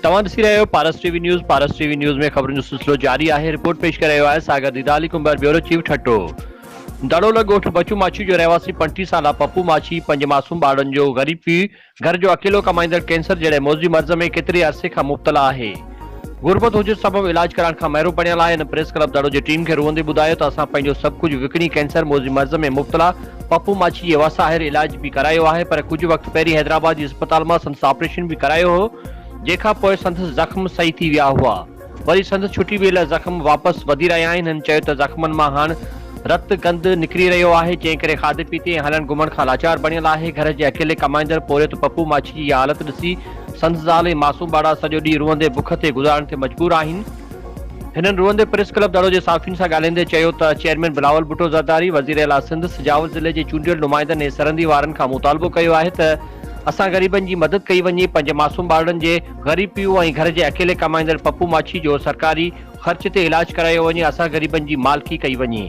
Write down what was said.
तव्हां ॾिसी रहियो पारस टीवी न्यूज़ में ख़बरुनि जो सिलसिलो जारी आहे। रिपोर्ट पेश करे रहियो आहे सागर दीदाली कुंबर, ब्यूरो चीफ ठट्टो। दड़ोल ॻोठ बचू माछी जो रहवासी 35 साला पप्पू माछी 5 मासूम ॿारनि जो ग़रीब पीउ घर जो अकेलो कमाईंदड़ कैंसर जहिड़े मौज़ी मर्ज़ में केतिरे अरसे खां मुब्तला आहे। गुरबत हुजे सबबु इलाज कराइण खां महिरो पड़ियल आहे। इन प्रेस क्लब दड़ो जी टीम खे रुअंदे ॿुधायो त असां पंहिंजो सभु कुझु विकिणी कैंसर मौज़ी मर्ज़ में मुब्तला पप्पू माछी जे वसाहिर इलाज भी करायो आहे, पर कुछ वक्त पहिरीं हैदराबाद जी अस्पताल में संदसि ऑपरेशन भी करायो हो, जंहिंखां पोइ संदसि ज़ख़्म सही थी विया हुआ। वरी संदसि छुटी वियल ज़ख़्म वापसि वधी रहिया आहिनि। हिन चयो त ज़ख़्मनि मां हाणे रत गंद निकिरी रहियो आहे, जंहिं करे खाधे पीते ऐं हलण घुमण खां लाचार बणियल आहे। घर जे अकेले कमाईंदड़ पोरियत पप्पू माछी जी हालत ॾिसी संदसि ज़ाल ऐं मासूम ॿार सॼो ॾींहुं रुअंदे बुख ते गुज़ारण ते मजबूर आहिनि। हिननि रुअंदे प्रेस क्लब दड़ो जे साफ़ियुनि सां ॻाल्हाईंदे चयो त चेयरमैन बिलावल भुट्टो ज़रदारी वज़ीर आला सिंध सिजावल ज़िले जे चूंडियल नुमाइंदनि ऐं सरहदी वारनि खां मुतालबो कयो आहे त असां ग़रीबनि जी मदद कई वञे। 5 मासूम ॿारनि जे ग़रीब पीउ ऐं घर जे अकेले कमाईंदड़ पप्पू माछी जो सरकारी ख़र्च ते इलाज करायो वञे। असां ग़रीबनि जी मालकी कई वञे।